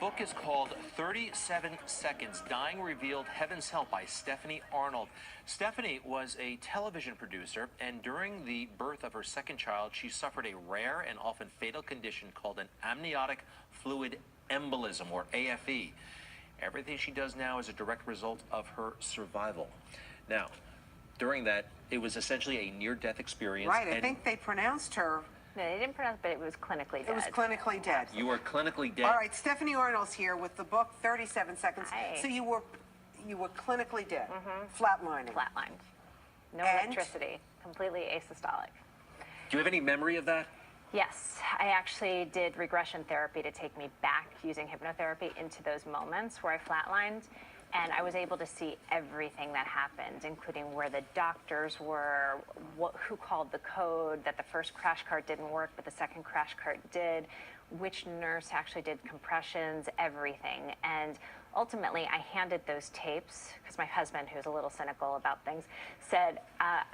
book is called 37 Seconds, Dying Revealed, Heaven's Help by Stephanie Arnold. Stephanie was a television producer, and during the birth of her second child, she suffered a rare and often fatal condition called an amniotic fluid embolism, or AFE. Everything she does now is a direct result of her survival. Now, during that, it was essentially a near-death experience. Right, I think they pronounced her. No, they didn't pronounce, but it was clinically dead. It was clinically dead. You were clinically dead. All right, Stephanie Arnold's here with the book 37 Seconds. Hi. So you were clinically dead, flatlining. Flatlined. No And? electricity. Completely asystolic. Do you have any memory of that? Yes, I actually did regression therapy to take me back using hypnotherapy into those moments where I flatlined. And I was able to see everything that happened, including where the doctors were, who called the code, that the first crash cart didn't work, but the second crash cart did, which nurse actually did compressions, everything. And ultimately, I handed those tapes, because my husband, who's a little cynical about things, said,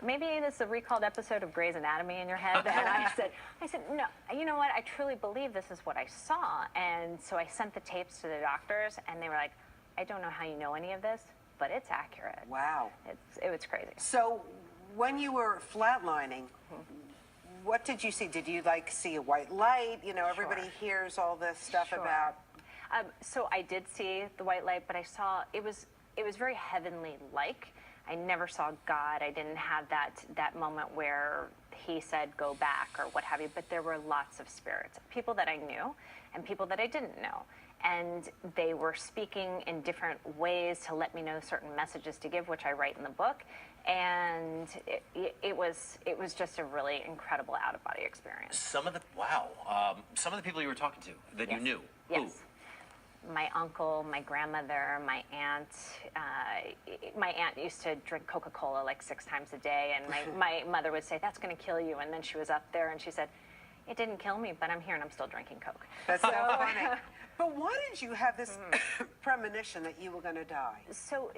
maybe this is a recalled episode of Grey's Anatomy in your head. And I said, no, you know what? I truly believe this is what I saw. And so I sent the tapes to the doctors, and they were like, I don't know how you know any of this, but it's accurate. Wow. It was crazy. So when you were flatlining, what did you see? Did you see a white light? You know, everybody hears all this stuff about. So I did see the white light, but I saw it was very heavenly-like. I never saw God. I didn't have that moment where he said go back or what have you, but there were lots of spirits, people that I knew and people that I didn't know. And they were speaking in different ways to let me know certain messages to give, which I write in the book. And it was just a really incredible out-of-body experience. Some of the people you were talking to that you knew. Yes. Who? My uncle, my grandmother, my aunt. My aunt used to drink Coca-Cola like 6 times a day, and my mother would say, "That's going to kill you." And then she was up there and she said, "It didn't kill me, but I'm here and I'm still drinking Coke." That's so funny. But why did you have this premonition that you were going to die? So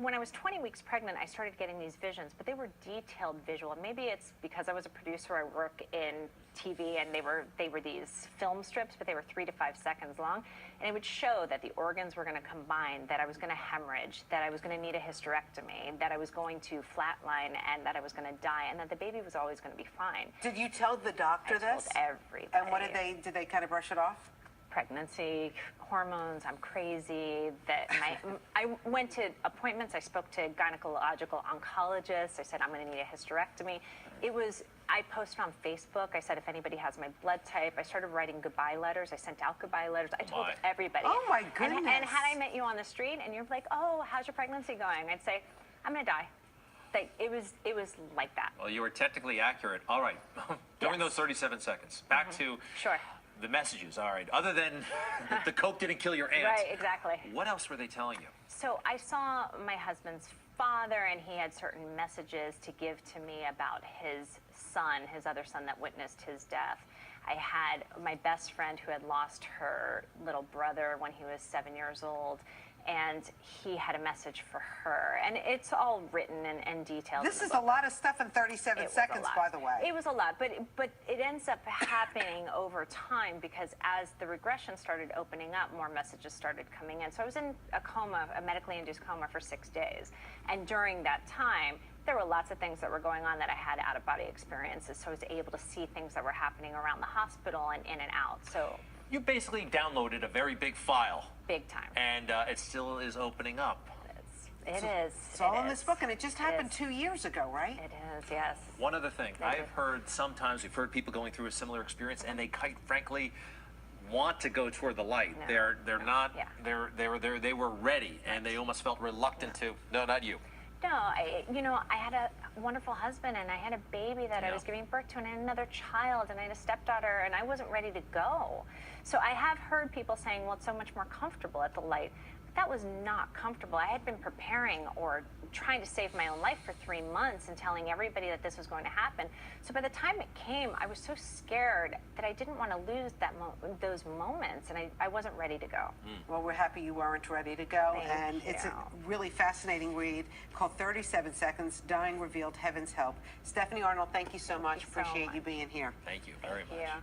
when I was 20 weeks pregnant, I started getting these visions, but they were detailed visual. Maybe it's because I was a producer. I work in TV, and they were these film strips, but they were 3 to 5 seconds long, and it would show that the organs were going to combine, that I was going to hemorrhage, that I was going to need a hysterectomy, that I was going to flatline, and that I was going to die, and that the baby was always going to be fine. Did you tell the doctor this? I told everybody. And what did they kind of brush it off? Pregnancy, hormones, I'm crazy. I went to appointments. I spoke to gynecological oncologists. I said, I'm going to need a hysterectomy. I posted on Facebook. I said, if anybody has my blood type. I started writing goodbye letters. I sent out goodbye letters. I told everybody. Oh, my goodness. And had I met you on the street and you're like, oh, how's your pregnancy going? I'd say, I'm going to die. It was like that. Well, you were technically accurate. All right. During those 37 seconds, back to the messages. All right. Other than the Coke didn't kill your aunt. Right, exactly. What else were they telling you? So I saw my husband's father, and he had certain messages to give to me about his son, his other son that witnessed his death. I had my best friend who had lost her little brother when he was 7 years old, and he had a message for her. And it's all written and detailed. This is a lot of stuff in 37 seconds, by the way. It was a lot, but it ends up happening over time, because as the regression started opening up, more messages started coming in. So I was in a coma, a medically induced coma, for 6 days. And during that time, there were lots of things that were going on that I had out-of-body experiences. So I was able to see things that were happening around the hospital and in and out. So you basically downloaded a very big file. Big time. And it still is opening up. It is. It's all in this book, and it just happened 2 years ago, right? It is, yes. One other thing, I've heard we've heard people going through a similar experience, and they quite frankly want to go toward the light. No. They're not. Yeah. They were ready, and they almost felt reluctant to. No, not you. No, I had a wonderful husband, and I had a baby that I was giving birth to, and I had another child, and I had a stepdaughter, and I wasn't ready to go. So I have heard people saying, well, it's so much more comfortable at the light. But that was not comfortable. I had been preparing or trying to save my own life for 3 months and telling everybody that this was going to happen. So by the time it came, I was so scared that I didn't want to lose those moments, and I wasn't ready to go. Well, we're happy you weren't ready to go. Thank you. It's a really fascinating read called 37 Seconds, Dying Revealed, Heaven's Help. Stephanie Arnold, thank you so much. Appreciate you being here. Thank you very much. Yeah.